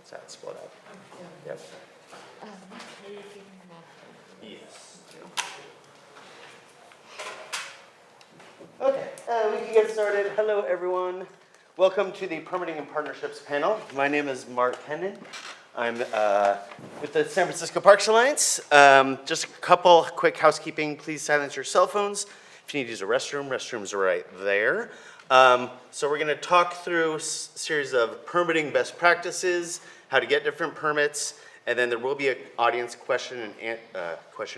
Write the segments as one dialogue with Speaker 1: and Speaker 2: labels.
Speaker 1: Is that split up? Yep. Yes. Okay, we can get started. Hello, everyone. Welcome to the Permitting and Partnerships panel. My name is Mark Hennon. I'm with the San Francisco Parks Alliance. Just a couple quick housekeeping. Please silence your cell phones. If you need to use a restroom, restrooms are right there. So we're going to talk through a series of permitting best practices, how to get different permits, and then there will be an audience question and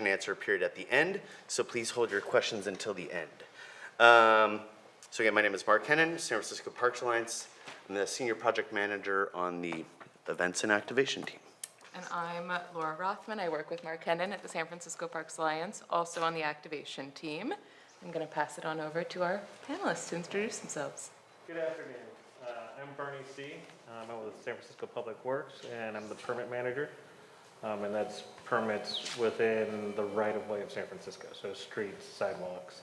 Speaker 1: answer period at the end. So please hold your questions until the end. So again, my name is Mark Hennon, San Francisco Parks Alliance. I'm the Senior Project Manager on the Events and Activation team.
Speaker 2: And I'm Laura Rothman. I work with Mark Hennon at the San Francisco Parks Alliance, also on the Activation team. I'm going to pass it on over to our panelists to introduce themselves.
Speaker 3: Good afternoon. I'm Bernie C. I'm with San Francisco Public Works, and I'm the permit manager. And that's permits within the right-of-way of San Francisco, so streets, sidewalks,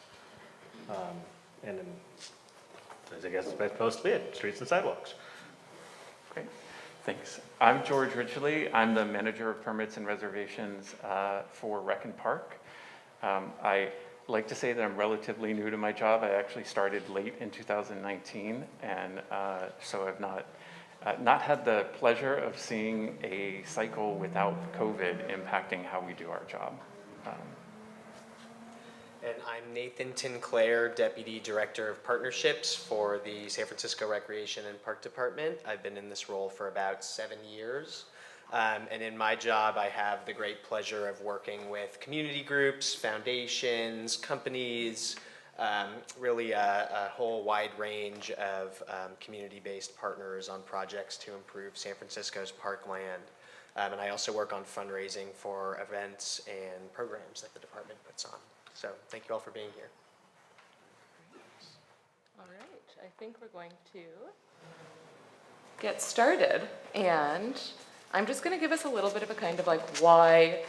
Speaker 3: and then, as I guess that's supposed to be it, streets and sidewalks.
Speaker 4: Great, thanks. I'm George Ridgely. I'm the manager of permits and reservations for Rec and Park. I like to say that I'm relatively new to my job. I actually started late in 2019, and so I've not had the pleasure of seeing a cycle without COVID impacting how we do our job.
Speaker 5: And I'm Nathan Tinclair, Deputy Director of Partnerships for the San Francisco Recreation and Park Department. I've been in this role for about 7 years. And in my job, I have the great pleasure of working with community groups, foundations, companies, really a whole wide range of community-based partners on projects to improve San Francisco's parkland. And I also work on fundraising for events and programs that the department puts on. So thank you all for being here.
Speaker 2: All right, I think we're going to get started. And I'm just going to give us a little bit of a kind of like why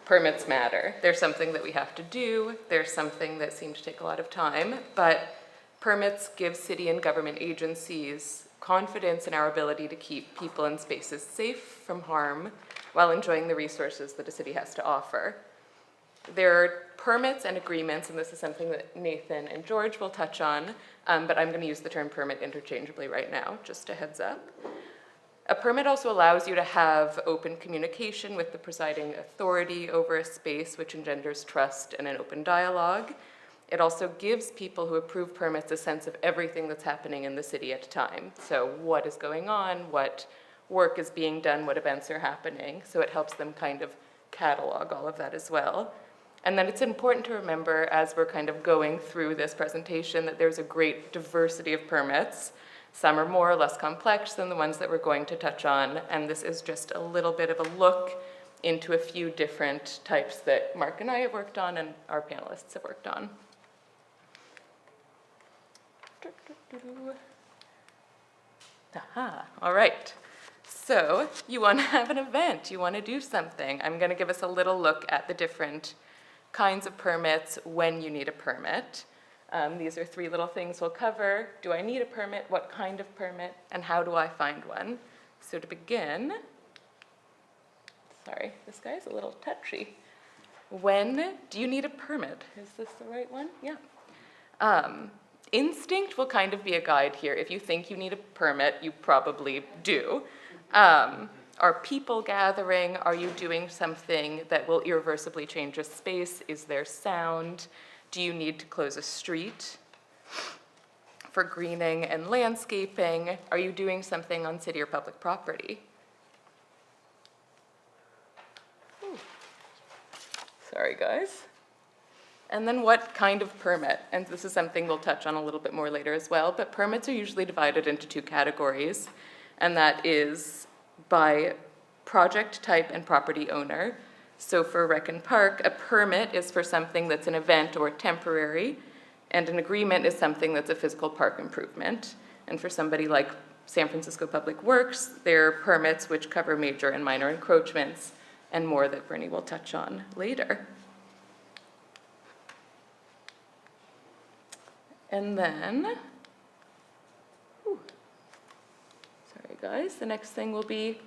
Speaker 2: permits matter. There's something that we have to do. There's something that seems to take a lot of time. But permits give city and government agencies confidence in our ability to keep people and spaces safe from harm while enjoying the resources that a city has to offer. There are permits and agreements, and this is something that Nathan and George will touch on, but I'm going to use the term permit interchangeably right now, just a heads up. A permit also allows you to have open communication with the presiding authority over a space, which engenders trust and an open dialogue. It also gives people who approve permits a sense of everything that's happening in the city at a time. So what is going on, what work is being done, what events are happening. So it helps them kind of catalog all of that as well. And then it's important to remember as we're kind of going through this presentation that there's a great diversity of permits. Some are more or less complex than the ones that we're going to touch on, and this is just a little bit of a look into a few different types that Mark and I have worked on and our panelists have worked on. Aha, all right. So you want to have an event, you want to do something. I'm going to give us a little look at the different kinds of permits when you need a permit. These are 3 little things we'll cover. Do I need a permit? What kind of permit? And how do I find one? So to begin, sorry, this guy's a little touchy. When do you need a permit? Is this the right one? Yeah. Instinct will kind of be a guide here. If you think you need a permit, you probably do. Are people gathering? Are you doing something that will irreversibly change a space? Is there sound? Do you need to close a street? For greening and landscaping, are you doing something on city or public property? Ooh. Sorry, guys. And then what kind of permit? And this is something we'll touch on a little bit more later as well, but permits are usually divided into 2 categories, and that is by project type and property owner. So for Rec and Park, a permit is for something that's an event or temporary, and an agreement is something that's a physical park improvement. And for somebody like San Francisco Public Works, there are permits which cover major and minor encroachments, and more that Bernie will touch on later. And then, sorry guys, the next thing will be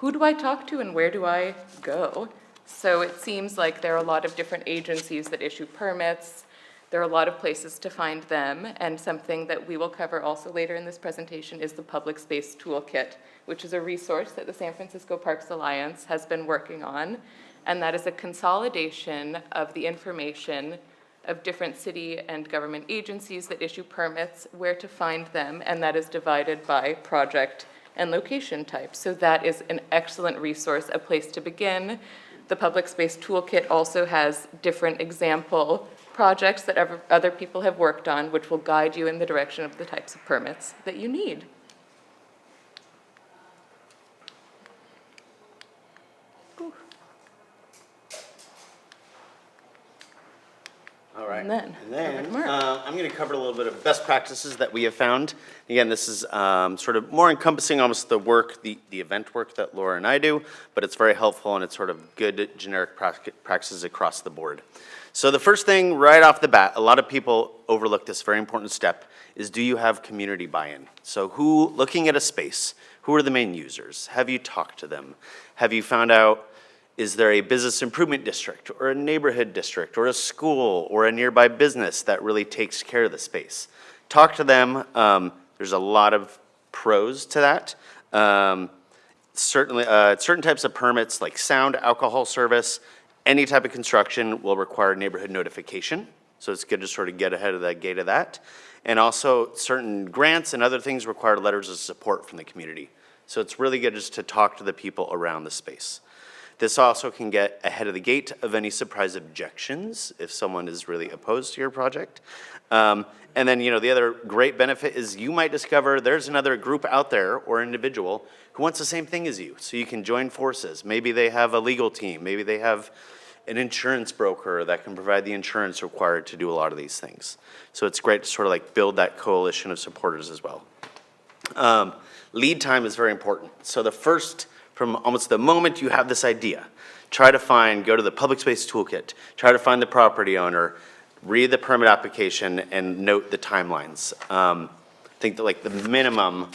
Speaker 2: who do I talk to and where do I go? So it seems like there are a lot of different agencies that issue permits. There are a lot of places to find them, and something that we will cover also later in this presentation is the Public Space Toolkit, which is a resource that the San Francisco Parks Alliance has been working on, and that is a consolidation of the information of different city and government agencies that issue permits, where to find them, and that is divided by project and location type. So that is an excellent resource, a place to begin. The Public Space Toolkit also has different example projects that other people have worked on, which will guide you in the direction of the types of permits that you need.
Speaker 1: All right.
Speaker 2: And then, over to Mark.
Speaker 1: I'm going to cover a little bit of best practices that we have found. Again, this is sort of more encompassing almost the work, the event work that Laura and I do, but it's very helpful and it's sort of good generic practices across the board. So the first thing right off the bat, a lot of people overlook this very important step, is do you have community buy-in? So looking at a space, who are the main users? Have you talked to them? Have you found out, is there a business improvement district or a neighborhood district or a school or a nearby business that really takes care of the space? Talk to them. There's a lot of pros to that. Certainly, certain types of permits like sound, alcohol service, any type of construction will require neighborhood notification. So it's good to sort of get ahead of the gate of that. And also certain grants and other things require letters of support from the community. So it's really good just to talk to the people around the space. This also can get ahead of the gate of any surprise objections if someone is really opposed to your project. And then, the other great benefit is you might discover there's another group out there or individual who wants the same thing as you. So you can join forces. Maybe they have a legal team. Maybe they have an insurance broker that can provide the insurance required to do a lot of these things. So it's great to sort of like build that coalition of supporters as well. Lead time is very important. So from almost the moment you have this idea, go to the Public Space Toolkit, try to find the property owner, read the permit application, and note the timelines. I think that like the minimum,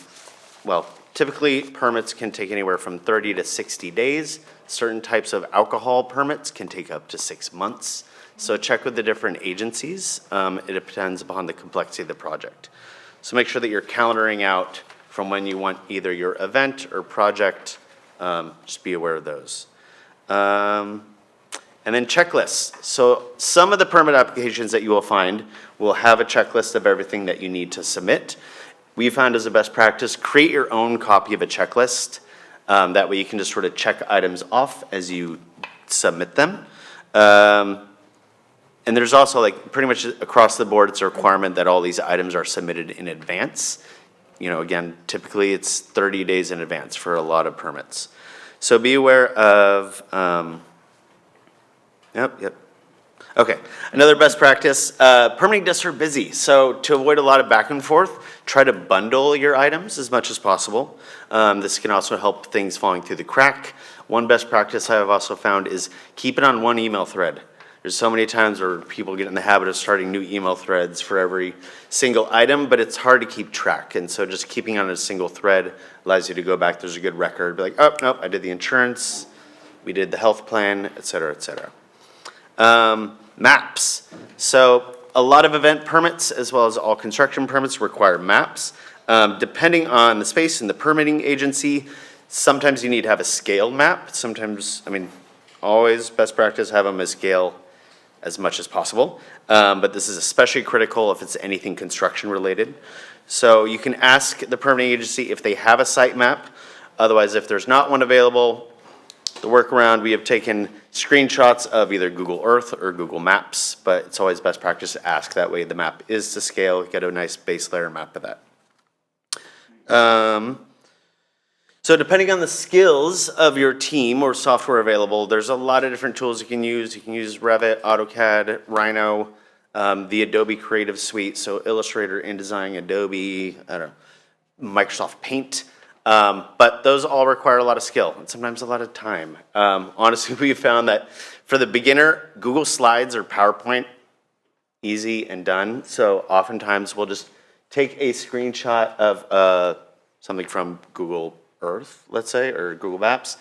Speaker 1: typically permits can take anywhere from 30 to 60 days. Certain types of alcohol permits can take up to 6 months. So check with the different agencies. It depends upon the complexity of the project. So make sure that you're calendaring out from when you want either your event or project. Just be aware of those. And then checklists. So some of the permit applications that you will find will have a checklist of everything that you need to submit. We found as a best practice, create your own copy of a checklist. That way you can just sort of check items off as you submit them. And there's also like pretty much across the board, it's a requirement that all these items are submitted in advance. Again, typically it's 30 days in advance for a lot of permits. So be aware of, Okay, another best practice, permitting desks are busy. So to avoid a lot of back and forth, try to bundle your items as much as possible. This can also help things falling through the crack. One best practice I have also found is keep it on one email thread. There's so many times where people get in the habit of starting new email threads for every single item, but it's hard to keep track. And so just keeping on a single thread allows you to go back, there's a good record, be like, oh, nope, I did the insurance, we did the health plan, et cetera, et cetera. Maps. So a lot of event permits, as well as all construction permits, require maps. Depending on the space and the permitting agency, sometimes you need to have a scale map. Sometimes, always best practice, have them as scale as much as possible. But this is especially critical if it's anything construction related. So you can ask the permitting agency if they have a site map. Otherwise, if there's not one available, the workaround, we have taken screenshots of either Google Earth or Google Maps, but it's always best practice to ask. That way the map is to scale, get a nice base layer map of that. So depending on the skills of your team or software available, there's a lot of different tools you can use. You can use Revit, AutoCAD, Rhino, the Adobe Creative Suite, so Illustrator, InDesign, Adobe, Microsoft Paint. But those all require a lot of skill and sometimes a lot of time. Honestly, we found that for the beginner, Google Slides or PowerPoint, easy and done. So oftentimes we'll just take a screenshot of something from Google Earth, let's say, or Google Maps,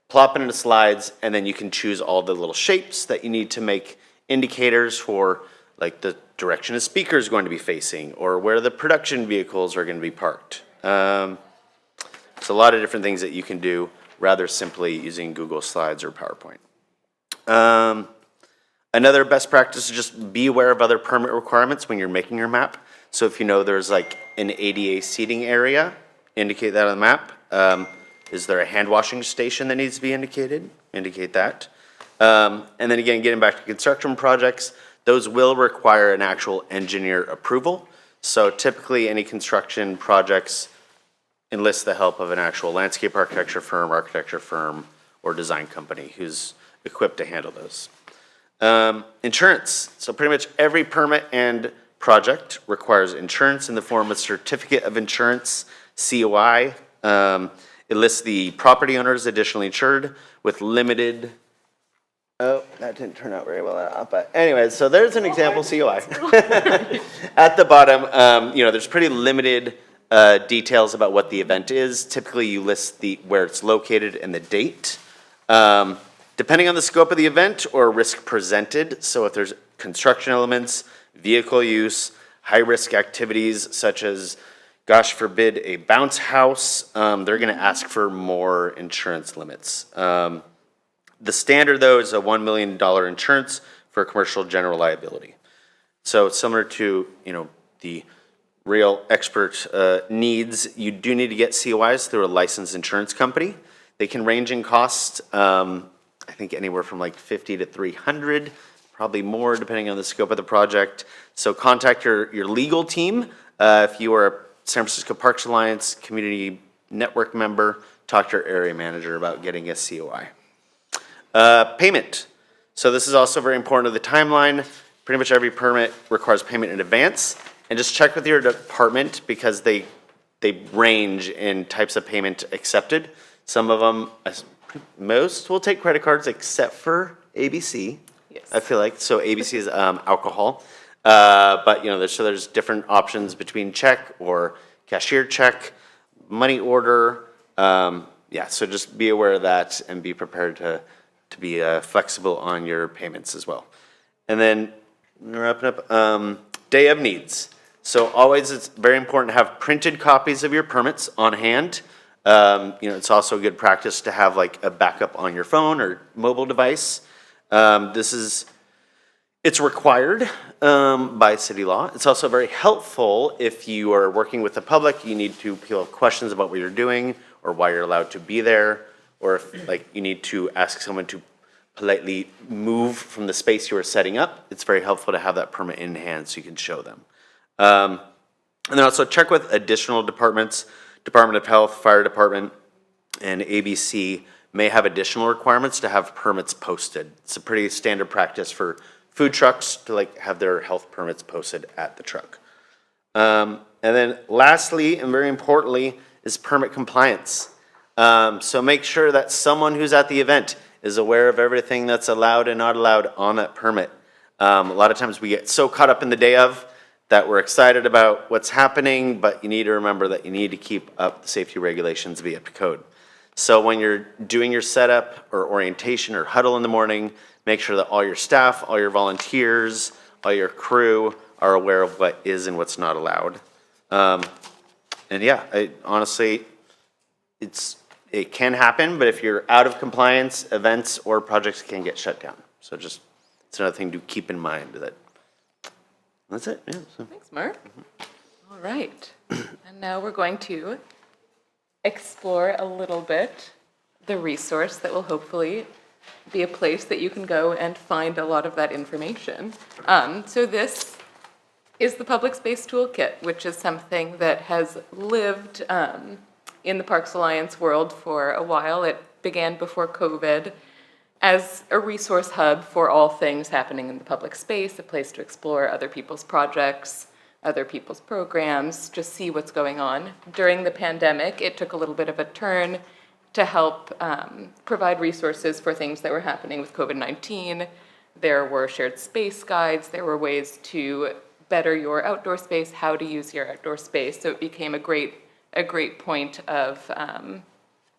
Speaker 1: plop it into slides, and then you can choose all the little shapes that you need to make indicators for, like the direction a speaker is going to be facing, or where the production vehicles are going to be parked. It's a lot of different things that you can do rather simply using Google Slides or PowerPoint. Another best practice is just be aware of other permit requirements when you're making your map. So if you know there's like an ADA seating area, indicate that on the map. Is there a hand washing station that needs to be indicated? Indicate that. And then again, getting back to construction projects, those will require an actual engineer approval. So typically any construction projects enlist the help of an actual landscape architecture firm, or design company who's equipped to handle those. Insurance. So pretty much every permit and project requires insurance in the form of certificate of insurance, COI. It lists the property owner as additionally insured with limited, oh, that didn't turn out very well, but anyways, so there's an example COI. At the bottom, there's pretty limited details about what the event is. Typically you list where it's located and the date. Depending on the scope of the event or risk presented, so if there's construction elements, vehicle use, high-risk activities such as, gosh forbid, a bounce house, they're gonna ask for more insurance limits. The standard, though, is a $1 million insurance for commercial general liability. So similar to, the real expert needs, you do need to get COIs through a licensed insurance company. They can range in cost, I think anywhere from like 50 to 300, probably more depending on the scope of the project. So contact your legal team. If you are a San Francisco Parks Alliance Community Network member, talk to your area manager about getting a COI. Payment. So this is also very important to the timeline. Pretty much every permit requires payment in advance. And just check with your department because they range in types of payment accepted. Some of them, most will take credit cards except for ABC.
Speaker 2: Yes.
Speaker 1: I feel like, so ABC is alcohol. But there's different options between check or cashier check, money order. So just be aware of that and be prepared to be flexible on your payments as well. And then wrapping up, day of needs. So always it's very important to have printed copies of your permits on hand. It's also a good practice to have like a backup on your phone or mobile device. It's required by city law. It's also very helpful if you are working with the public, you need to people have questions about what you're doing or why you're allowed to be there, or if you need to ask someone to politely move from the space you are setting up. It's very helpful to have that permit in hand so you can show them. And then also check with additional departments. Department of Health, Fire Department, and ABC may have additional requirements to have permits posted. It's a pretty standard practice for food trucks to have their health permits posted at the truck. And then lastly, and very importantly, is permit compliance. So make sure that someone who's at the event is aware of everything that's allowed and not allowed on that permit. A lot of times we get so caught up in the day of that we're excited about what's happening, but you need to remember that you need to keep up the safety regulations via code. So when you're doing your setup or orientation or huddle in the morning, make sure that all your staff, all your volunteers, all your crew are aware of what is and what's not allowed. Honestly, it can happen, but if you're out of compliance, events or projects can get shut down. So it's another thing to keep in mind that. That's it, yeah. So.
Speaker 2: Thanks, Mark. All right. And now we're going to explore a little bit the resource that will hopefully be a place that you can go and find a lot of that information. So this is the Public Space Toolkit, which is something that has lived in the Parks Alliance world for a while. It began before COVID as a resource hub for all things happening in the public space, a place to explore other people's projects, other people's programs, just see what's going on. During the pandemic, it took a little bit of a turn to help provide resources for things that were happening with COVID-19. There were shared space guides, there were ways to better your outdoor space, how to use your outdoor space. So it became a great point of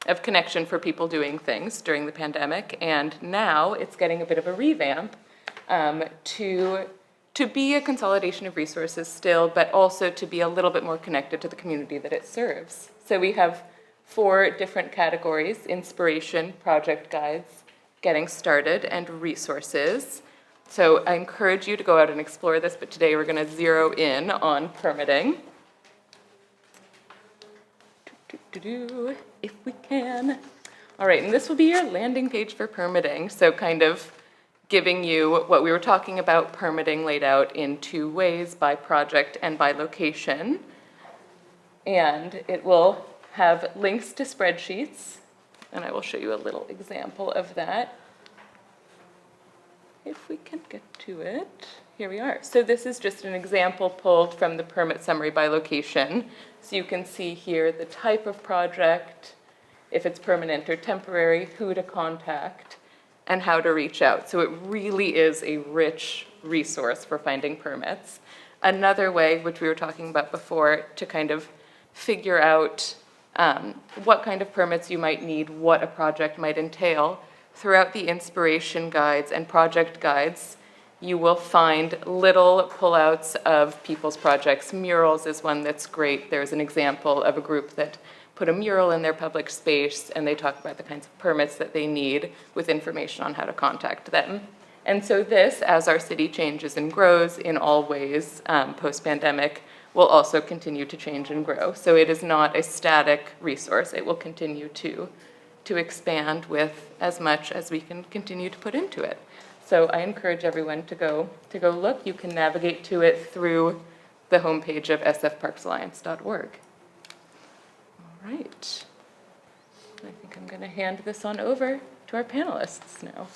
Speaker 2: of connection for people doing things during the pandemic, and now it's getting a bit of a revamp to be a consolidation of resources still, but also to be a little bit more connected to the community that it serves. So we have 4 different categories: inspiration, project guides, getting started, and resources. So I encourage you to go out and explore this, but today we're going to zero in on permitting. If we can. All right, and this will be your landing page for permitting. So kind of giving you what we were talking about, permitting laid out in 2 ways, by project and by location. And it will have links to spreadsheets, and I will show you a little example of that. If we can get to it. Here we are. So this is just an example pulled from the permit summary by location. So you can see here the type of project, if it's permanent or temporary, who to contact, and how to reach out. So it really is a rich resource for finding permits. Another way, which we were talking about before, to kind of figure out what kind of permits you might need, what a project might entail, throughout the inspiration guides and project guides, you will find little pullouts of people's projects. Murals is one that's great. There's an example of a group that put a mural in their public space, and they talk about the kinds of permits that they need with information on how to contact them. And so this, as our city changes and grows in all ways post-pandemic, will also continue to change and grow. So it is not a static resource. It will continue to expand with as much as we can continue to put into it. So I encourage everyone to go look. You can navigate to it through the homepage of sfparksalliance.org. All right. I think I'm going to hand this on over to our panelists now.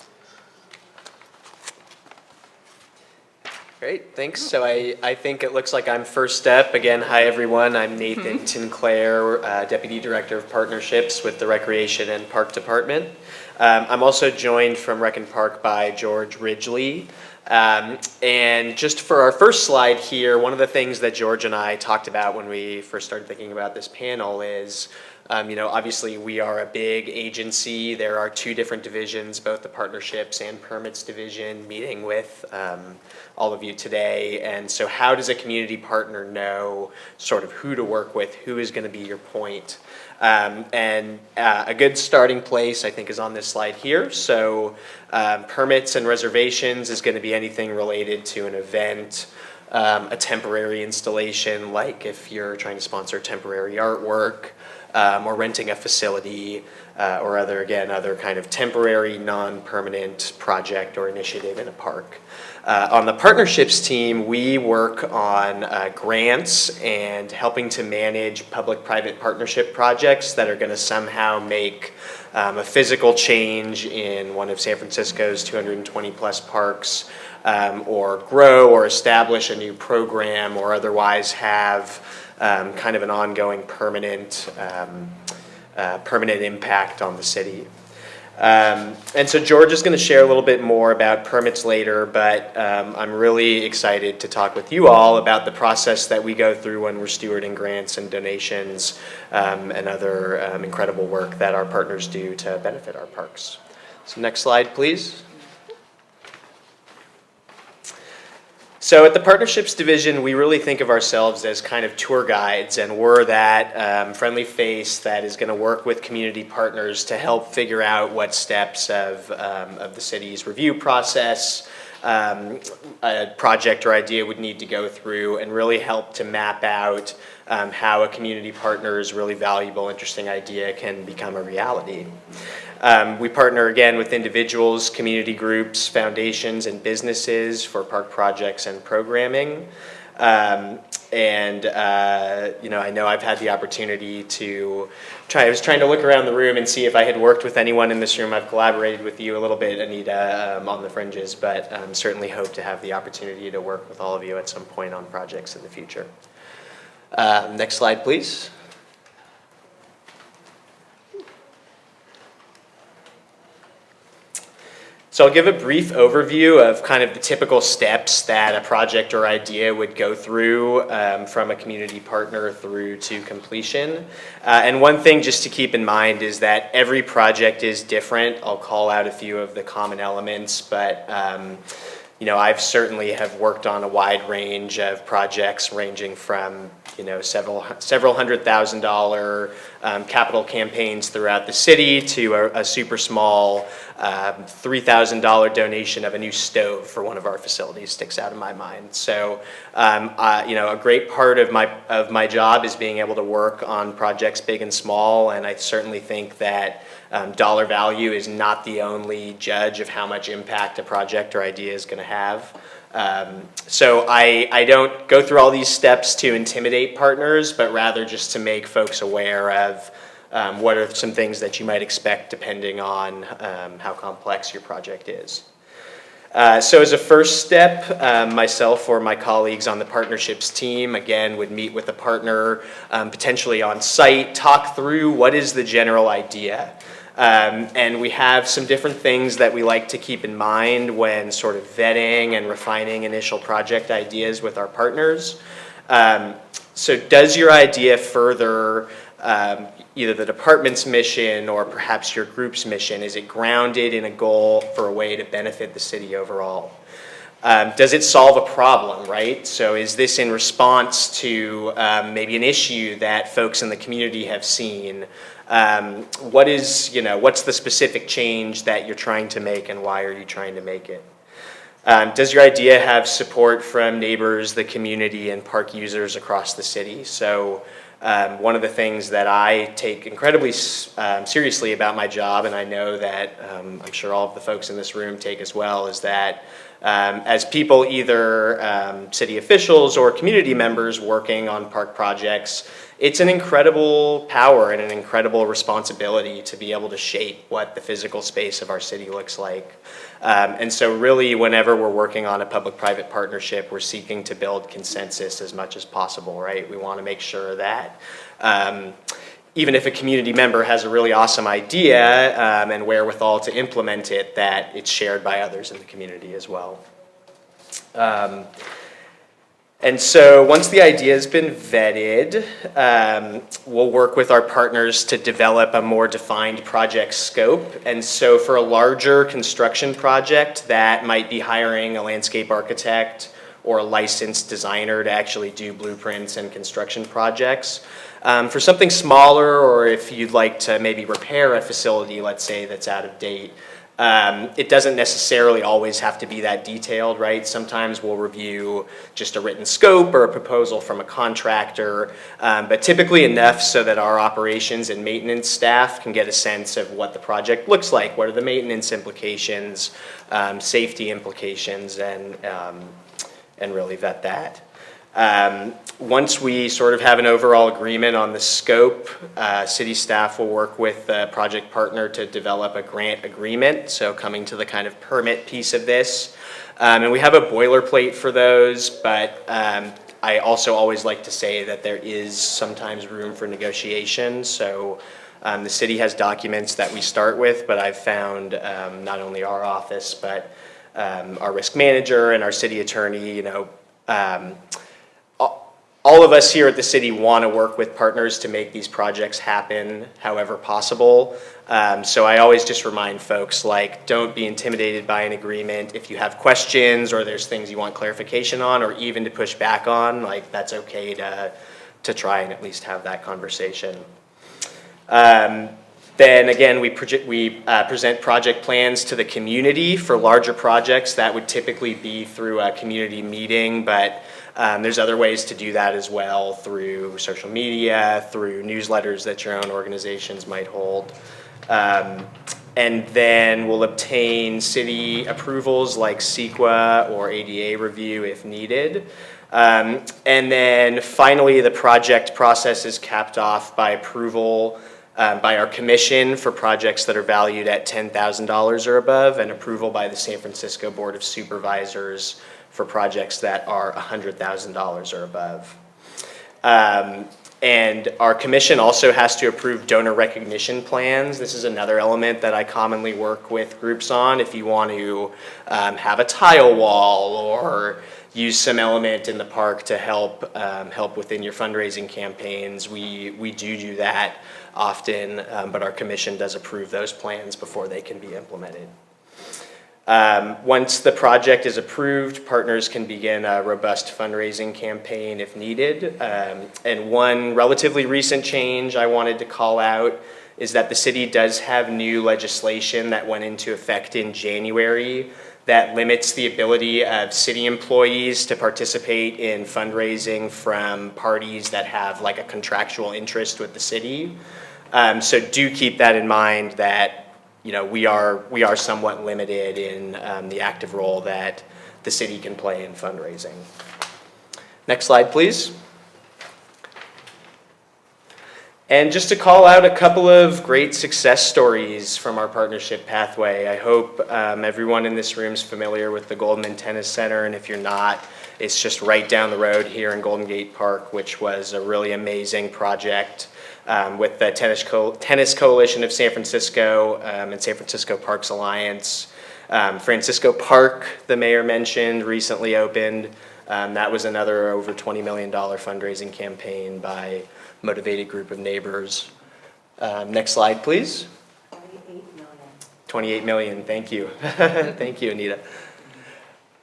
Speaker 5: Great, thanks. So I think it looks like I'm first up. Again, hi everyone. I'm Nathan Tinclair, Deputy Director of Partnerships with the Recreation and Park Department. I'm also joined from Rec and Park by George Ridgely. And just for our first slide here, one of the things that George and I talked about when we first started thinking about this panel is, obviously we are a big agency. There are 2 different divisions, both the partnerships and permits division, meeting with all of you today. And so how does a community partner know sort of who to work with, who is going to be your point? A good starting place, I think, is on this slide here. So permits and reservations is going to be anything related to an event, a temporary installation, like if you're trying to sponsor temporary artwork, or renting a facility, or other kind of temporary, non-permanent project or initiative in a park. On the partnerships team, we work on grants and helping to manage public-private partnership projects that are going to somehow make a physical change in one of San Francisco's 220 plus parks, or grow or establish a new program, or otherwise have kind of an ongoing permanent impact on the city. And so George is going to share a little bit more about permits later, but I'm really excited to talk with you all about the process that we go through when we're stewarding grants and donations and other incredible work that our partners do to benefit our parks. So next slide, please. So at the Partnerships Division, we really think of ourselves as kind of tour guides, and we're that friendly face that is going to work with community partners to help figure out what steps of the city's review process a project or idea would need to go through, and really help to map out how a community partner's really valuable, interesting idea can become a reality. We partner again with individuals, community groups, foundations, and businesses for park projects and programming. I know I've had the opportunity to I was trying to look around the room and see if I had worked with anyone in this room. I've collaborated with you a little bit, Anita, on the fringes, but certainly hope to have the opportunity to work with all of you at some point on projects in the future. Next slide, please. So I'll give a brief overview of kind of the typical steps that a project or idea would go through from a community partner through to completion. And one thing just to keep in mind is that every project is different. I'll call out a few of the common elements, but you know, I've certainly have worked on a wide range of projects ranging from, you know, several $100,000 capital campaigns throughout the city to a super small $3,000 donation of a new stove for one of our facilities sticks out in my mind. So, you know, a great part of my job is being able to work on projects big and small, and I certainly think that dollar value is not the only judge of how much impact a project or idea is going to have. So I don't go through all these steps to intimidate partners, but rather just to make folks aware of what are some things that you might expect depending on how complex your project is. So as a first step, myself or my colleagues on the partnerships team, again, would meet with a partner, potentially on site, talk through what is the general idea. And we have some different things that we like to keep in mind when sort of vetting and refining initial project ideas with our partners. So does your idea further either the department's mission or perhaps your group's mission? Is it grounded in a goal for a way to benefit the city overall? Does it solve a problem, right? So is this in response to maybe an issue that folks in the community have seen? What is, you know, what's the specific change that you're trying to make and why are you trying to make it? Does your idea have support from neighbors, the community, and park users across the city? So one of the things that I take incredibly seriously about my job, and I know that I'm sure all of the folks in this room take as well, is that as people, either city officials or community members working on park projects, it's an incredible power and an incredible responsibility to be able to shape what the physical space of our city looks like. And so really, whenever we're working on a public-private partnership, we're seeking to build consensus as much as possible, right? We want to make sure that even if a community member has a really awesome idea and wherewithal to implement it, that it's shared by others in the community as well. And so once the idea has been vetted, we'll work with our partners to develop a more defined project scope. And so for a larger construction project, that might be hiring a landscape architect or a licensed designer to actually do blueprints and construction projects. For something smaller, or if you'd like to maybe repair a facility, let's say, that's out of date, it doesn't necessarily always have to be that detailed, right? Sometimes we'll review just a written scope or a proposal from a contractor, but typically enough so that our operations and maintenance staff can get a sense of what the project looks like, what are the maintenance implications, safety implications, and really vet that. Once we sort of have an overall agreement on the scope, city staff will work with the project partner to develop a grant agreement, so coming to the kind of permit piece of this. And we have a boilerplate for those, but I also always like to say that there is sometimes room for negotiation. So the city has documents that we start with, but I've found not only our office, but our risk manager and our city attorney, you know, all of us here at the city want to work with partners to make these projects happen however possible. So I always just remind folks, like, don't be intimidated by an agreement. If you have questions or there's things you want clarification on or even to push back on, like, that's okay to try and at least have that conversation. Then again, we present project plans to the community for larger projects. That would typically be through a community meeting, but there's other ways to do that as well, through social media, through newsletters that your own organizations might hold. And then we'll obtain city approvals like CEQA or ADA review if needed. And then finally, the project process is capped off by approval by our commission for projects that are valued at $10,000 or above, and approval by the San Francisco Board of Supervisors for projects that are $100,000 or above. And our commission also has to approve donor recognition plans. This is another element that I commonly work with groups on. If you want to have a tile wall or use some element in the park to help within your fundraising campaigns, we do that often, but our commission does approve those plans before they can be implemented. Once the project is approved, partners can begin a robust fundraising campaign if needed. And one relatively recent change I wanted to call out is that the city does have new legislation that went into effect in January that limits the ability of city employees to participate in fundraising from parties that have like a contractual interest with the city. So do keep that in mind that we are somewhat limited in the active role that the city can play in fundraising. Next slide, please. And just to call out a couple of great success stories from our partnership pathway. I hope everyone in this room is familiar with the Goldman Tennis Center, and if you're not, it's just right down the road here in Golden Gate Park, which was a really amazing project. With the Tennis Coalition of San Francisco and San Francisco Parks Alliance. Francisco Park, the mayor mentioned, recently opened. That was another over $20 million fundraising campaign by a motivated group of neighbors. Next slide, please.
Speaker 6: 28 million.
Speaker 5: 28 million, thank you. Thank you, Anita.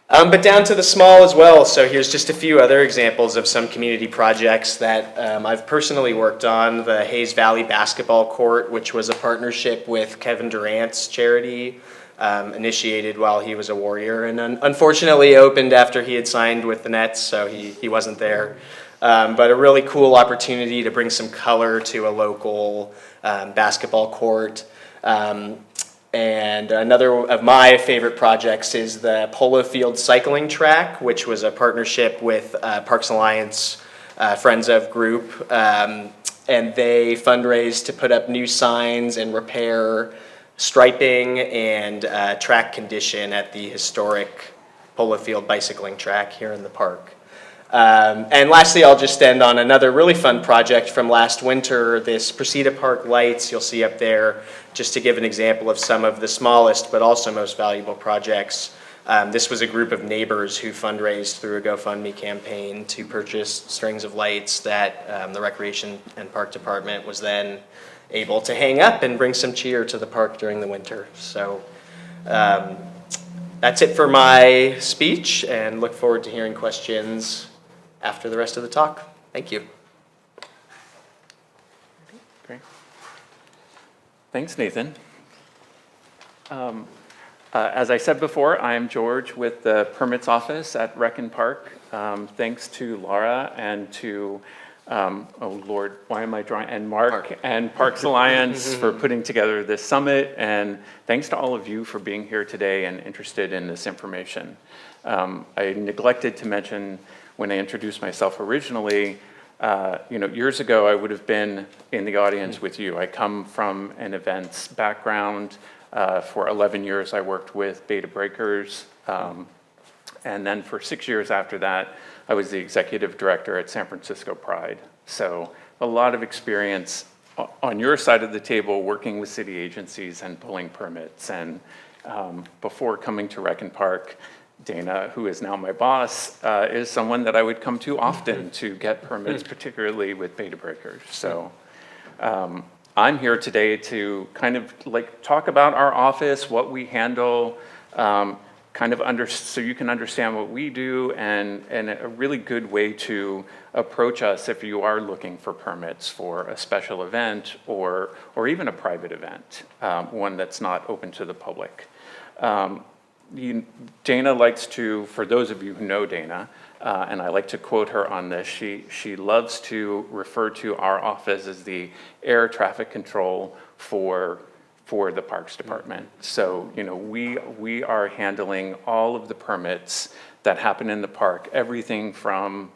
Speaker 5: But down to the small as well. So here's just a few other examples of some community projects that I've personally worked on. The Hayes Valley Basketball Court, which was a partnership with Kevin Durant's charity, initiated while he was a Warrior, and unfortunately opened after he had signed with the Nets, so he wasn't there. But a really cool opportunity to bring some color to a local basketball court. And another of my favorite projects is the Polo Field Cycling Track, which was a partnership with Parks Alliance Friends of Group. And they fundraised to put up new signs and repair striping and track condition at the historic Polo Field bicycling track here in the park. And lastly, I'll just end on another really fun project from last winter, this Presida Park lights you'll see up there, just to give an example of some of the smallest but also most valuable projects. This was a group of neighbors who fundraised through a GoFundMe campaign to purchase strings of lights that the Recreation and Park Department was then able to hang up and bring some cheer to the park during the winter. So that's it for my speech, and look forward to hearing questions after the rest of the talk. Thank you.
Speaker 4: Great. Thanks, Nathan. As I said before, I am George with the Permits Office at Rec and Park. Thanks to Laura and to, oh Lord, why am I drawing, and Mark and Parks Alliance for putting together this summit, and thanks to all of you for being here today and interested in this information. I neglected to mention when I introduced myself originally, years ago I would have been in the audience with you. I come from an events background. For 11 years I worked with Beta Breakers, and then for 6 years after that I was the executive director at San Francisco Pride. So a lot of experience on your side of the table working with city agencies and pulling permits. And before coming to Rec and Park, Dana, who is now my boss, is someone that I would come to often to get permits, particularly with Beta Breakers. So I'm here today to kind of talk about our office, what we handle, so you can understand what we do, and a really good way to approach us if you are looking for permits for a special event or even a private event, one that's not open to the public. Dana likes to, for those of you who know Dana, and I like to quote her on this, she loves to refer to our office as the air traffic control for the Parks Department. So, we are handling all of the permits that happen in the park, everything from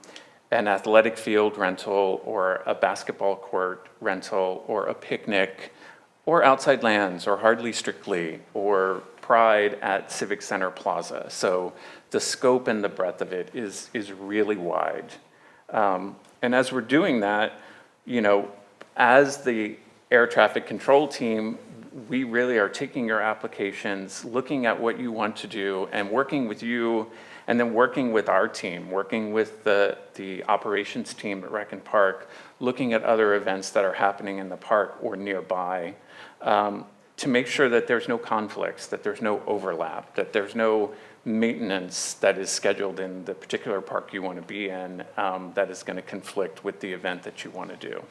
Speaker 4: an athletic field rental or a basketball court rental or a picnic or outside lands or Hardly Strictly or Pride at Civic Center Plaza. So the scope and the breadth of it is really wide. And as we're doing that, you know, as the air traffic control team, we really are taking your applications, looking at what you want to do, and working with you, and then working with our team, working with the operations team at Rec and Park, looking at other events that are happening in the park or nearby, to make sure that there's no conflicts, that there's no overlap, that there's no maintenance that is scheduled in the particular park you want to be in that is going to conflict with the event that you want to do.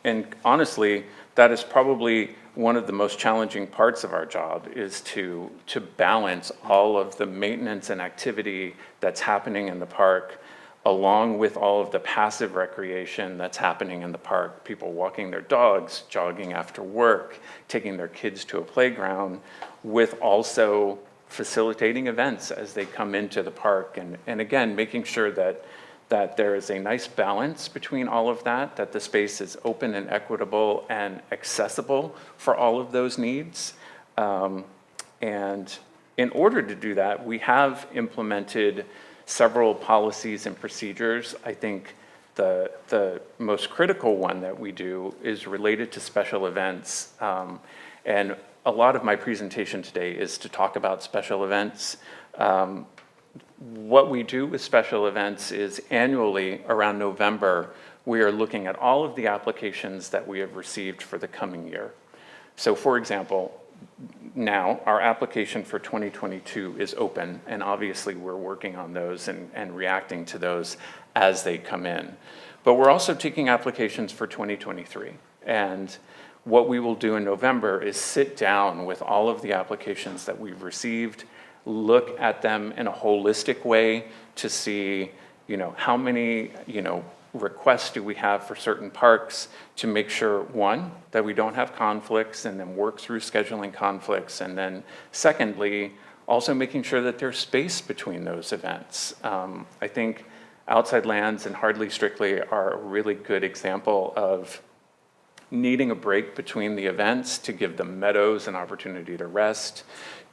Speaker 4: And honestly, that is probably one of the most challenging parts of our job, is to balance all of the maintenance and activity that's happening in the park, along with all of the passive recreation that's happening in the park. People walking their dogs, jogging after work, taking their kids to a playground, with also facilitating events as they come into the park. And again, making sure that there is a nice balance between all of that, that the space is open and equitable and accessible for all of those needs. And in order to do that, we have implemented several policies and procedures. I think the most critical one that we do is related to special events. And a lot of my presentation today is to talk about special events. What we do with special events is annually around November, we are looking at all of the applications that we have received for the coming year. So for example, now our application for 2022 is open, and obviously we're working on those and reacting to those as they come in. But we're also taking applications for 2023. And what we will do in November is sit down with all of the applications that we've received, look at them in a holistic way to see, you know, how many, you know, requests do we have for certain parks, to make sure, one, that we don't have conflicts, and then work through scheduling conflicts, and then secondly, also making sure that there's space between those events. I think Outside Lands and Hardly Strictly are a really good example of needing a break between the events to give the meadows an opportunity to rest,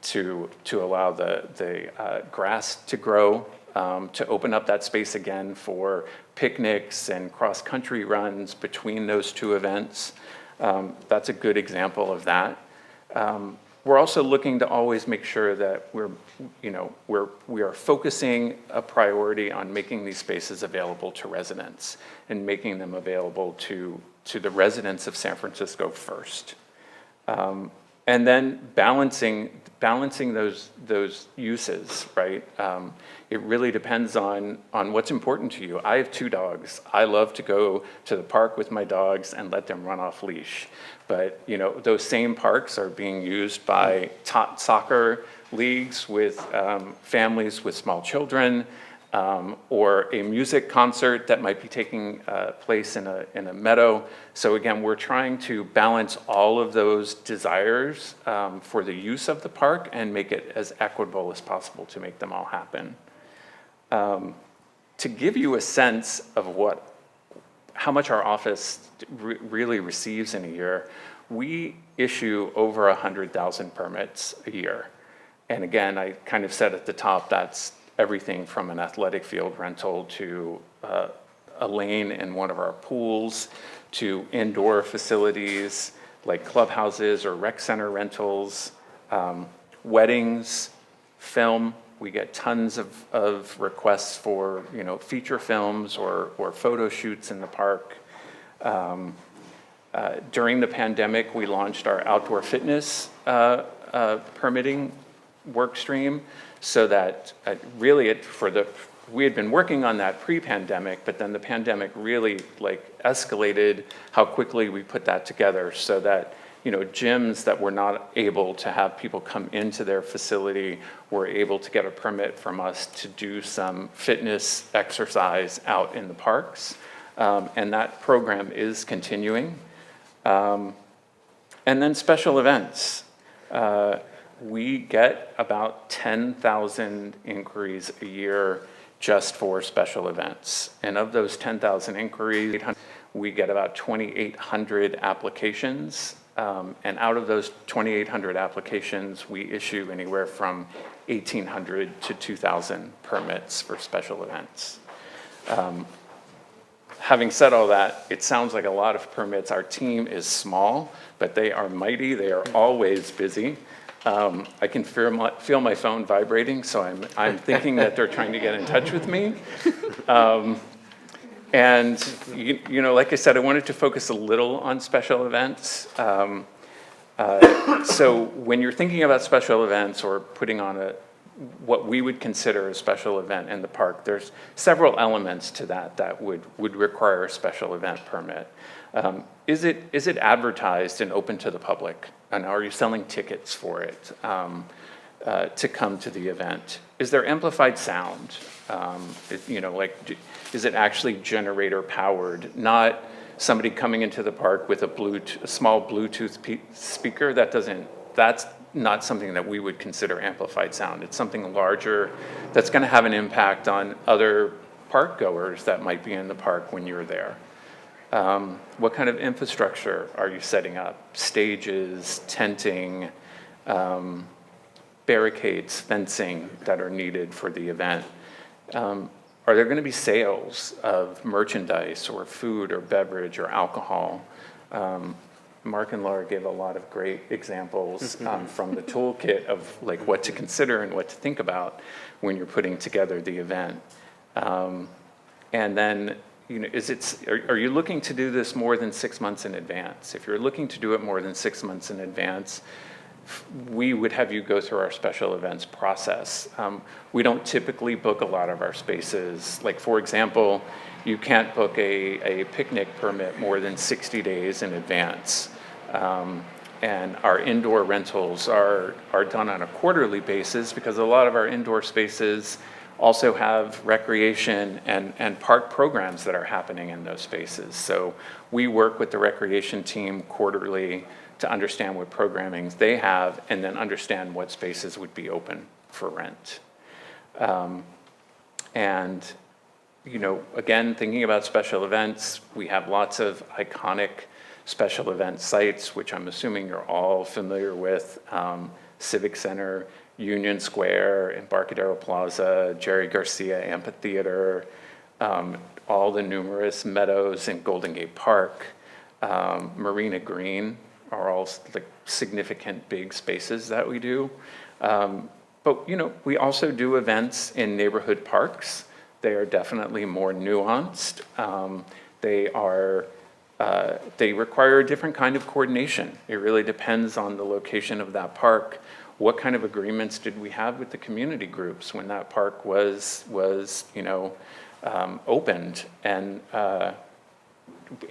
Speaker 4: to allow the grass to grow, to open up that space again for picnics and cross-country runs between those two events. That's a good example of that. We're also looking to always make sure that we are focusing a priority on making these spaces available to residents and making them available to the residents of San Francisco first. And then balancing those uses, right? It really depends on what's important to you. I have 2 dogs. I love to go to the park with my dogs and let them run off leash. But you know, those same parks are being used by soccer leagues with families with small children, or a music concert that might be taking place in a meadow. So again, we're trying to balance all of those desires for the use of the park and make it as equitable as possible to make them all happen. To give you a sense of how much our office really receives in a year, we issue over 100,000 permits a year. And again, I kind of said at the top, that's everything from an athletic field rental to a lane in one of our pools, to indoor facilities like clubhouses or rec center rentals, weddings, film. We get tons of requests for, you know, feature films or photo shoots in the park. During the pandemic, we launched our outdoor fitness permitting work stream, so that we had been working on that pre-pandemic, but then the pandemic really escalated how quickly we put that together, so that, you know, gyms that were not able to have people come into their facility were able to get a permit from us to do some fitness exercise out in the parks. And that program is continuing. And then special events. We get about 10,000 inquiries a year just for special events. And of those 10,000 inquiries, we get about 2,800 applications. And out of those 2,800 applications, we issue anywhere from 1,800 to 2,000 permits for special events. having said all that, it sounds like a lot of permits. Our team is small, but they are mighty. They are always busy. I can feel my phone vibrating, so I'm thinking that they're trying to get in touch with me. And you know, like I said, I wanted to focus a little on special events. So when you're thinking about special events or putting on what we would consider a special event in the park, there's several elements to that would require a special event permit. Is it advertised and open to the public? And are you selling tickets for it to come to the event? Is there amplified sound? You know, like, is it actually generator powered? Not somebody coming into the park with a small Bluetooth speaker. That's not something that we would consider amplified sound. It's something larger that's going to have an impact on other park goers that might be in the park when you're there. What kind of infrastructure are you setting up? Stages, tenting, barricades, fencing that are needed for the event? Are there going to be sales of merchandise or food or beverage or alcohol? Mark and Laura gave a lot of great examples from the toolkit of like what to consider and what to think about when you're putting together the event. And then, you know, are you looking to do this more than 6 months in advance? If you're looking to do it more than 6 months in advance, we would have you go through our special events process. We don't typically book a lot of our spaces. Like, for example, you can't book a picnic permit more than 60 days in advance. And our indoor rentals are done on a quarterly basis because a lot of our indoor spaces also have recreation and park programs that are happening in those spaces. So we work with the recreation team quarterly to understand what programming they have and then understand what spaces would be open for rent. And, you know, again, thinking about special events, we have lots of iconic special event sites, which I'm assuming you're all familiar with. Civic Center, Union Square, Embarcadero Plaza, Jerry Garcia Amphitheater, all the numerous meadows in Golden Gate Park, Marina Green are all like significant big spaces that we do. But you know, we also do events in neighborhood parks. They are definitely more nuanced. They require a different kind of coordination. It really depends on the location of that park. What kind of agreements did we have with the community groups when that park was you know, opened, and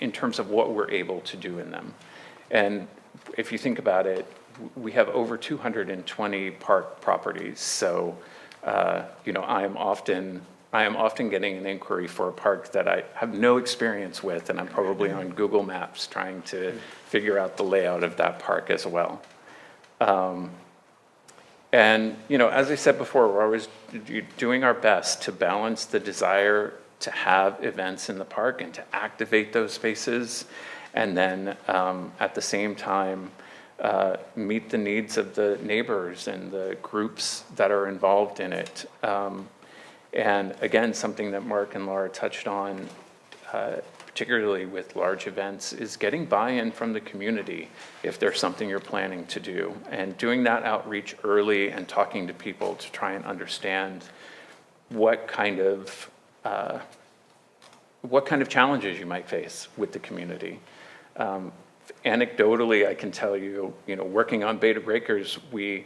Speaker 4: in terms of what we're able to do in them. And if you think about it, we have over 220 park properties. So, you know, I am often getting an inquiry for a park that I have no experience with, and I'm probably on Google Maps trying to figure out the layout of that park as well. And, you know, as I said before, we're always doing our best to balance the desire to have events in the park and to activate those spaces, and then at the same time, meet the needs of the neighbors and the groups that are involved in it. And again, something that Mark and Laura touched on, particularly with large events, is getting buy-in from the community if there's something you're planning to do, and doing that outreach early and talking to people to try and understand what kind of challenges you might face with the community. Anecdotally, I can tell you, you know, working on Beta Breakers, we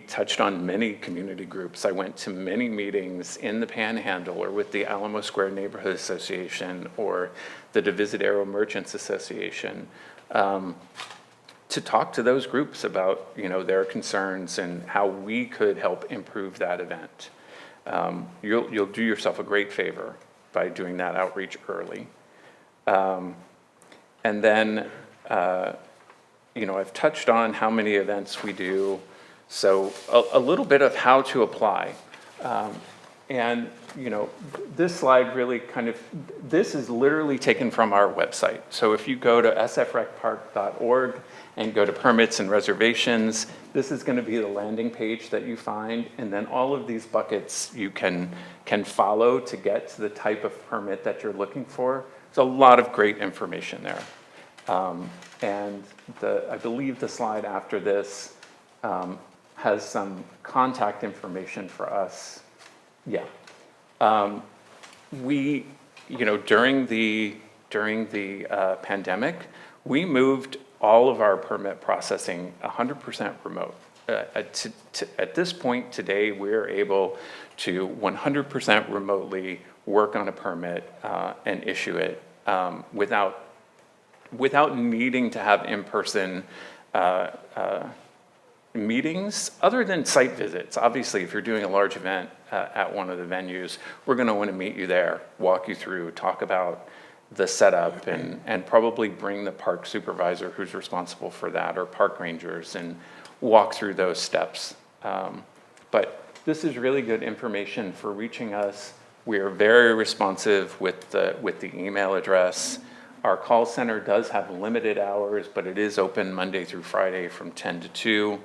Speaker 4: touched on many community groups. I went to many meetings in the Panhandle or with the Alamo Square Neighborhood Association or the Divisadero Merchants Association to talk to those groups about, you know, their concerns and how we could help improve that event. You'll do yourself a great favor by doing that outreach early. And then, you know, I've touched on how many events we do. So a little bit of how to apply. And, this slide really this is literally taken from our website. So if you go to sfrecpark.org and go to permits and reservations, this is going to be the landing page that you find. And then all of these buckets you can follow to get to the type of permit that you're looking for. There's a lot of great information there. And I believe the slide after this has some contact information for us. Yeah. We, during the pandemic, we moved all of our permit processing 100% remote. At this point today, we're able to 100% remotely work on a permit and issue it without needing to have in-person meetings, other than site visits. Obviously, if you're doing a large event at one of the venues, we're going to want to meet you there, walk you through, talk about the setup, and probably bring the park supervisor who's responsible for that, or park rangers, and walk through those steps. But this is really good information for reaching us. We are very responsive with the email address. Our call center does have limited hours, but it is open Monday through Friday from 10 to 2.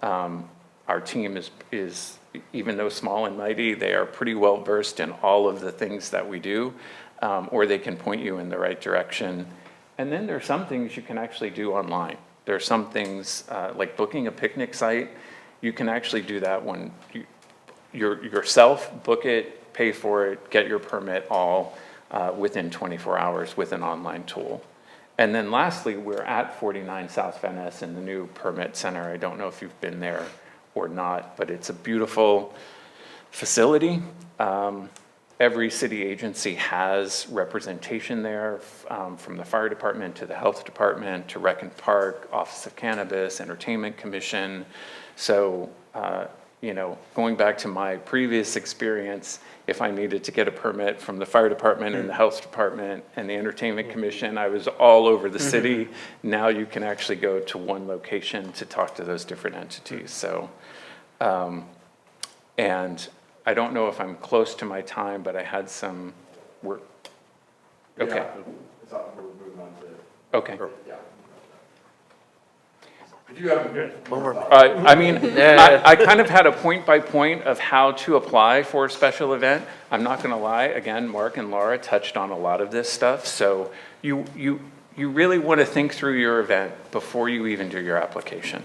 Speaker 4: Our team is, even though small and mighty, they are pretty well versed in all of the things that we do, or they can point you in the right direction. And then there are some things you can actually do online. There are some things, like booking a picnic site, you can actually do that when yourself, book it, pay for it, get your permit all within 24 hours with an online tool. And then lastly, we're at 49 South Van Ness in the new permit center. I don't know if you've been there or not, but it's a beautiful facility. Every city agency has representation there, from the fire department to the health department to Rec and Park, Office of Cannabis, Entertainment Commission. So, going back to my previous experience, if I needed to get a permit from the fire department and the health department and the entertainment commission, I was all over the city. Now you can actually go to one location to talk to those different entities. So, and I don't know if I'm close to my time, but I had some work. Okay.
Speaker 6: Yeah, it's not, we're moving on to,
Speaker 4: Okay.
Speaker 6: yeah. If you have
Speaker 4: I kind of had a point by point of how to apply for a special event. I'm not going to lie. Again, Mark and Laura touched on a lot of this stuff. So you really want to think through your event before you even do your application.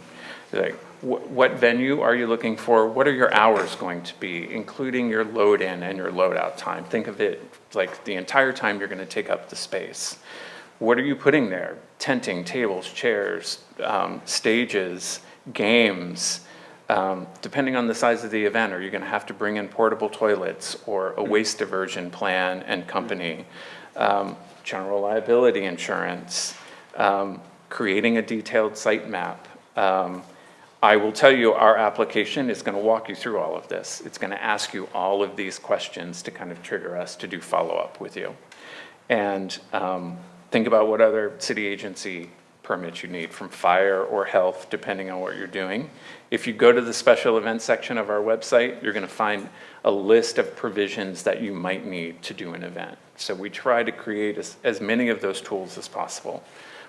Speaker 4: Like, what venue are you looking for? What are your hours going to be, including your load in and your load out time? Think of it like the entire time you're going to take up the space. What are you putting there? Tenting, tables, chairs, stages, games. Depending on the size of the event, are you going to have to bring in portable toilets or a waste diversion plan and company? General liability insurance, creating a detailed site map. I will tell you, our application is going to walk you through all of this. It's going to ask you all of these questions to kind of trigger us to do follow-up with you. And think about what other city agency permits you need from fire or health, depending on what you're doing. If you go to the special events section of our website, you're going to find a list of provisions that you might need to do an event. So we try to create as many of those tools as possible.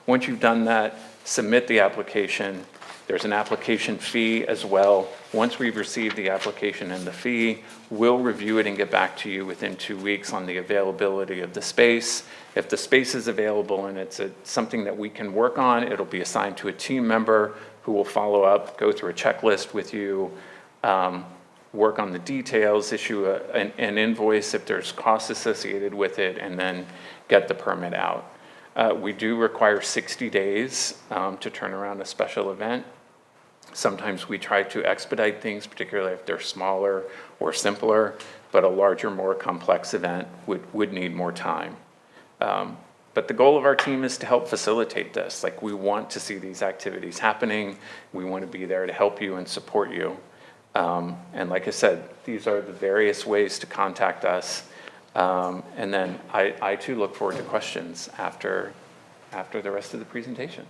Speaker 4: Once you've done that, submit the application. There's an application fee as well. Once we've received the application and the fee, we'll review it and get back to you within 2 weeks on the availability of the space. If the space is available and it's something that we can work on, it'll be assigned to a team member who will follow up, go through a checklist with you, work on the details, issue an invoice if there's costs associated with it, and then get the permit out. We do require 60 days to turn around a special event. Sometimes we try to expedite things, particularly if they're smaller or simpler, but a larger, more complex event would need more time. But the goal of our team is to help facilitate this. Like, we want to see these activities happening. We want to be there to help you and support you. And like I said, these are the various ways to contact us. And then I too look forward to questions after the rest of the presentation.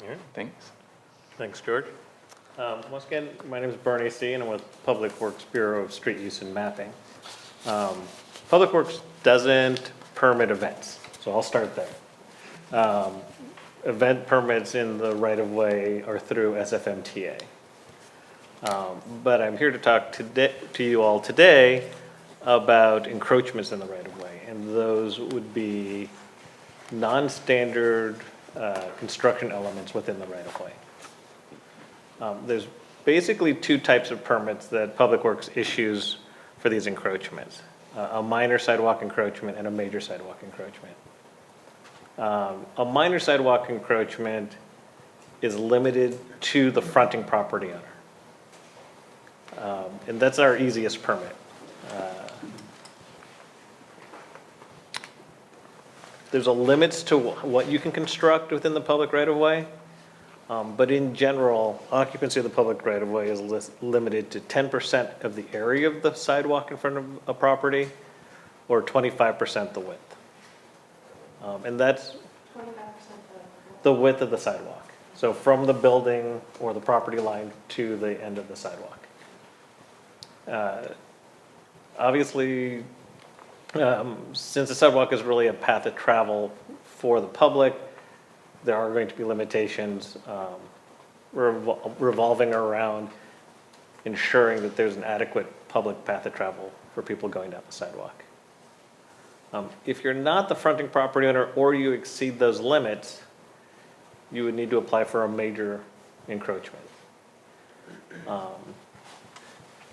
Speaker 3: Yeah.
Speaker 4: Thanks.
Speaker 3: Thanks, George. Once again, my name is Bernie C., and I'm with Public Works Bureau of Street Use and Mapping. Public Works doesn't permit events, so I'll start there. Event permits in the right-of-way are through SFMTA. But I'm here to talk to you all today about encroachments in the right-of-way, and those would be non-standard construction elements within the right-of-way. There's basically two types of permits that Public Works issues for these encroachments. A minor sidewalk encroachment and a major sidewalk encroachment. A minor sidewalk encroachment is limited to the fronting property owner. And that's our easiest permit. There's a limits to what you can construct within the public right-of-way. But in general, occupancy of the public right-of-way is limited to 10% of the area of the sidewalk in front of a property, or 25% the width. And that's
Speaker 2: 25%
Speaker 3: the width of the sidewalk. So from the building or the property line to the end of the sidewalk. Obviously, since the sidewalk is really a path of travel for the public, there are going to be limitations revolving around ensuring that there's an adequate public path of travel for people going down the sidewalk. If you're not the fronting property owner or you exceed those limits, you would need to apply for a major encroachment.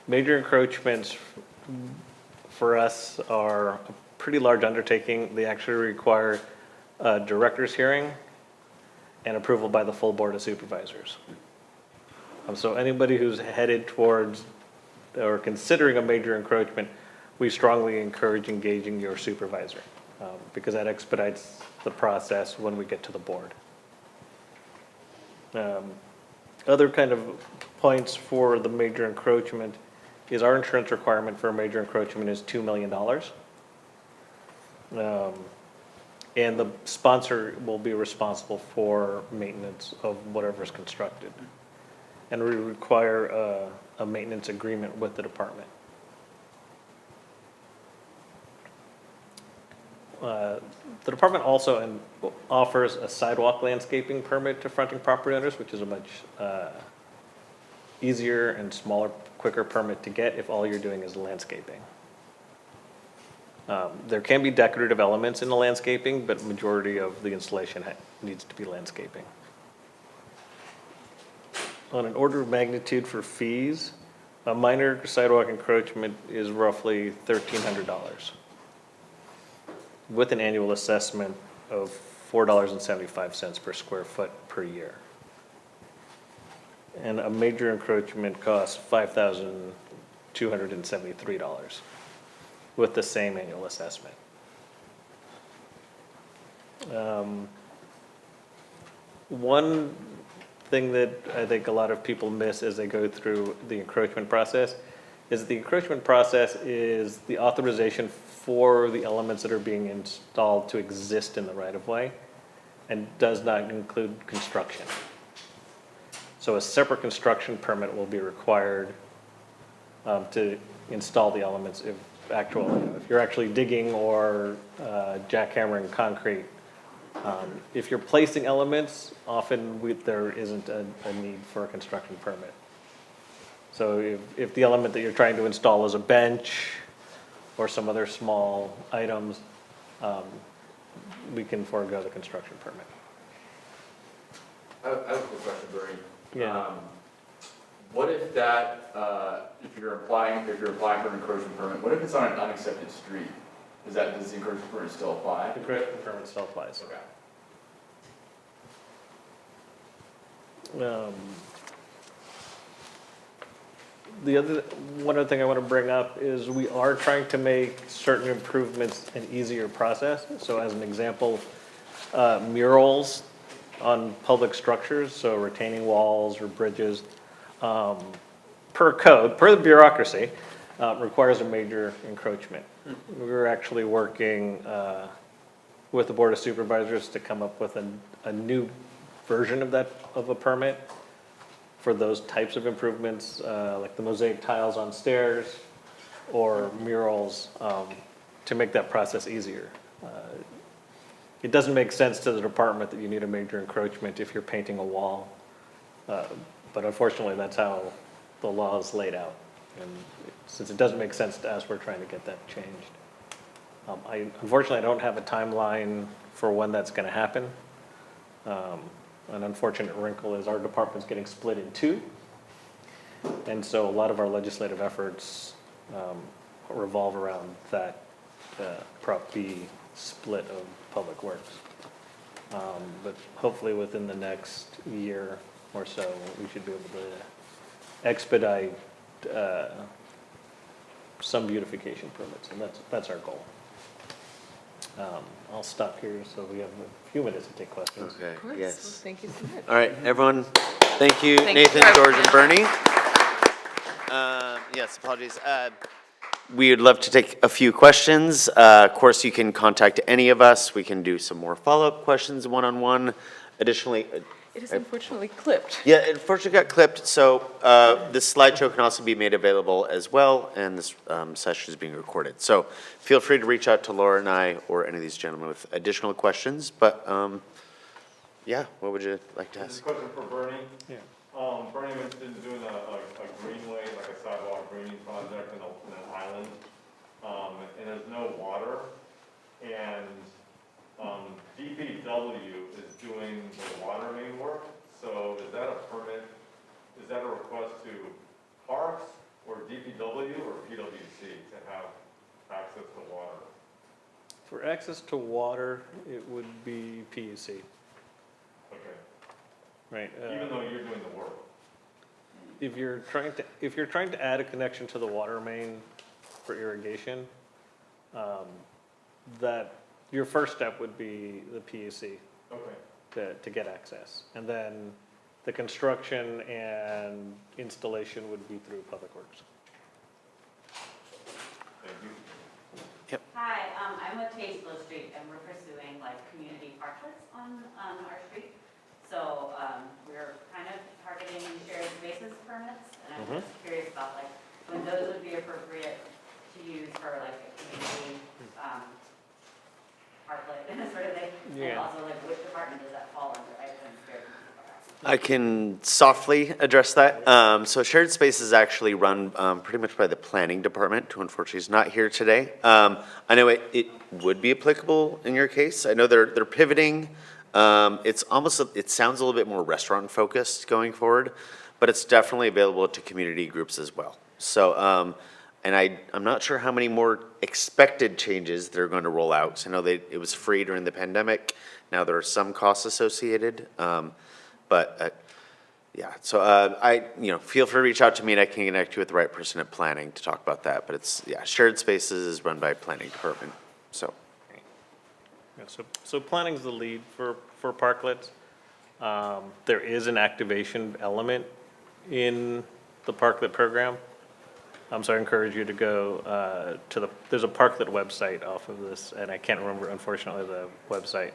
Speaker 3: Major encroachments for us are a pretty large undertaking. They actually require a director's hearing and approval by the full Board of Supervisors. So anybody who's headed towards or considering a major encroachment, we strongly encourage engaging your supervisor because that expedites the process when we get to the board. Other kind of points for the major encroachment is our insurance requirement for a major encroachment is $2 million. And the sponsor will be responsible for maintenance of whatever is constructed. And we require a maintenance agreement with the department. The department also offers a sidewalk landscaping permit to fronting property owners, which is a much easier and smaller, quicker permit to get if all you're doing is landscaping. There can be decorative elements in the landscaping, but majority of the installation needs to be landscaping. On an order of magnitude for fees, a minor sidewalk encroachment is roughly $1,300 with an annual assessment of $4.75 per square foot per year. And a major encroachment costs $5,273 with the same annual assessment. One thing that I think a lot of people miss as they go through the encroachment process is the encroachment process is the authorization for the elements that are being installed to exist in the right-of-way and does not include construction. So a separate construction permit will be required to install the elements if you're actually digging or jackhammering concrete. If you're placing elements, often there isn't a need for a construction permit. So if the element that you're trying to install is a bench or some other small items, we can forego the construction permit.
Speaker 6: I have a quick question, Bernie.
Speaker 3: Yeah.
Speaker 6: What if that, if you're applying for an encroachment permit, what if it's on an unaccepted street? Does the encroachment permit still apply?
Speaker 3: The encroachment permit still applies.
Speaker 6: Okay.
Speaker 3: One other thing I want to bring up is we are trying to make certain improvements an easier process. So as an example, murals on public structures, so retaining walls or bridges, per code, per the bureaucracy, requires a major encroachment. We're actually working with the Board of Supervisors to come up with a new version of a permit for those types of improvements, like the mosaic tiles on stairs or murals, to make that process easier. It doesn't make sense to the department that you need a major encroachment if you're painting a wall. But unfortunately, that's how the law is laid out. And since it doesn't make sense to us, we're trying to get that changed. Unfortunately, I don't have a timeline for when that's gonna happen. An unfortunate wrinkle is our department's getting split in two. And so a lot of our legislative efforts revolve around that Prop B split of Public Works. But hopefully within the next year or so, we should be able to expedite some beautification permits, and that's our goal. I'll stop here so we have a few minutes to take questions.
Speaker 1: Okay,
Speaker 2: Of course. Well,
Speaker 1: yes.
Speaker 2: thank you so much.
Speaker 1: All right, everyone, thank you,
Speaker 2: Thank
Speaker 1: Nathan,
Speaker 2: you.
Speaker 1: George, and Bernie. Yes, apologies. We would love to take a few questions. Of course, you can contact any of us. We can do some more follow-up questions one-on-one. Additionally,
Speaker 2: It is unfortunately clipped.
Speaker 1: yeah, it unfortunately got clipped, so this slideshow can also be made available as well, and this session is being recorded. So feel free to reach out to Laura and I or any of these gentlemen with additional questions, but yeah, what would you like to
Speaker 7: This is
Speaker 1: ask?
Speaker 7: a question for Bernie.
Speaker 3: Yeah.
Speaker 7: Bernie mentioned doing a greenway, like a sidewalk greening project in an island, and there's no water. And DPW is doing the water main work, so is that a permit, is that a request to Parks or DPW or PWC to have access to water?
Speaker 3: For access to water, it would be PUC,
Speaker 7: Okay,
Speaker 3: right?
Speaker 7: even though you're doing the work.
Speaker 3: If you're trying to add a connection to the water main for irrigation, that your first step would be the PUC
Speaker 7: Okay,
Speaker 3: to get access. And then the construction and installation would be through Public Works.
Speaker 7: thank you.
Speaker 8: Hi, I'm with Tazewell Street, and we're pursuing like community parklets on our street. So we're kind of targeting shared spaces permits, and I'm just curious about like when those would be appropriate to use for like a community parklet sort of thing. And
Speaker 3: Yeah.
Speaker 8: also like which department does that fall under? I couldn't figure it out.
Speaker 1: I can softly address that. So shared space is actually run pretty much by the planning department, who unfortunately is not here today. I know it would be applicable in your case. I know they're pivoting. It's almost, it sounds a little bit more restaurant focused going forward, but it's definitely available to community groups as well. So, and I'm not sure how many more expected changes they're going to roll out. So I know it was free during the pandemic. Now there are some costs associated. But yeah, so feel free to reach out to me and I can connect you with the right person at planning to talk about that. But it's, yeah, shared spaces is run by planning department, so.
Speaker 3: Yeah, so planning's the lead for parklets. There is an activation element in the parklet program. So I encourage you to go there's a parklet website off of this, and I can't remember, unfortunately, the website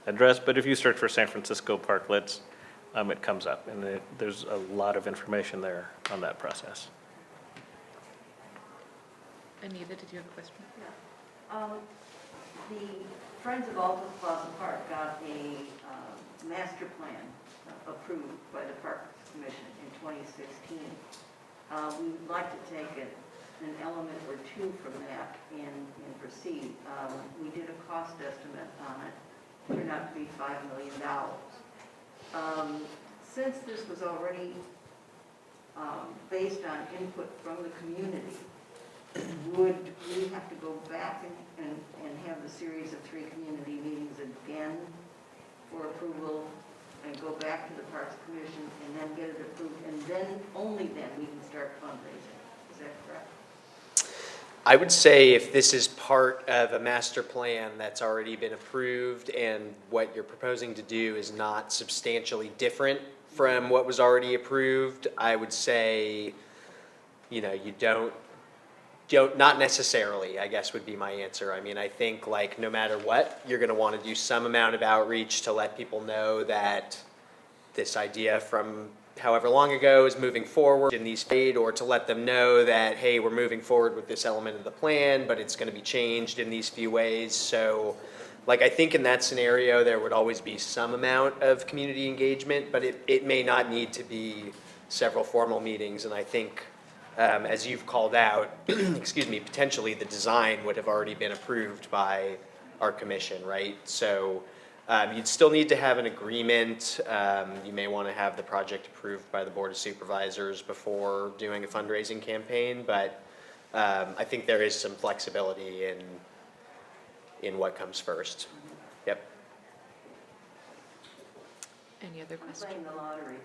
Speaker 3: address, but if you search for San Francisco parklets, it comes up, and there's a lot of information there on that process.
Speaker 2: Anita, did you have a question?
Speaker 9: The Friends of Alta Plaza Park got a master plan approved by the Parks Commission in 2016. We'd like to take an element or two from that and proceed. We did a cost estimate on it. It turned out to be $5 million. Since this was already based on input from the community, would we have to go back and have the series of 3 community meetings again for approval and go back to the Parks Commission and then get it approved, and then, only then, we can start fundraising? Is that correct?
Speaker 5: I would say if this is part of a master plan that's already been approved and what you're proposing to do is not substantially different from what was already approved, I would say, you don't, not necessarily, I guess would be my answer. I mean, I think like no matter what, you're gonna wanna do some amount of outreach to let people know that this idea from however long ago is moving forward in these fade, or to let them know that, hey, we're moving forward with this element of the plan, but it's going to be changed in these few ways. So, like, I think in that scenario, there would always be some amount of community engagement, but it may not need to be several formal meetings. And I think, as you've called out, excuse me, potentially the design would have already been approved by our commission, right? So you'd still need to have an agreement. You may want to have the project approved by the Board of Supervisors before doing a fundraising campaign, but I think there is some flexibility in what comes first. Yep.
Speaker 2: Any other
Speaker 9: I'm
Speaker 2: questions?
Speaker 9: playing the lottery.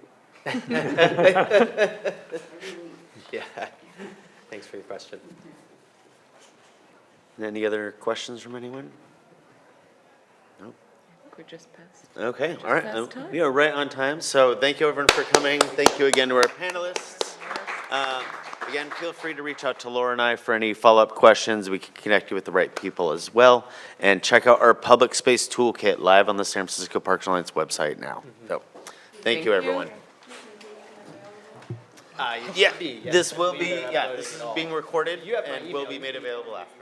Speaker 9: Every week.
Speaker 5: Yeah. Thanks for your question.
Speaker 1: Any other questions from anyone? No?
Speaker 2: We're just past.
Speaker 1: Okay, all right.
Speaker 2: past time.
Speaker 1: We are right on time, so thank you everyone for coming. Thank you again to our panelists. Again, feel free to reach out to Laura and I for any follow-up questions. We can connect you with the right people as well. And check out our Public Space Toolkit live on the San Francisco Parks and Alliance website now. So, thank you, everyone.
Speaker 5: It
Speaker 1: Yeah,
Speaker 5: should be, yes.
Speaker 1: this will
Speaker 5: We
Speaker 1: be,
Speaker 5: are
Speaker 1: yeah,
Speaker 5: uploading
Speaker 1: this
Speaker 5: it
Speaker 1: is
Speaker 5: all.
Speaker 1: being recorded
Speaker 5: You have my
Speaker 1: and will
Speaker 5: email.
Speaker 1: be made available after.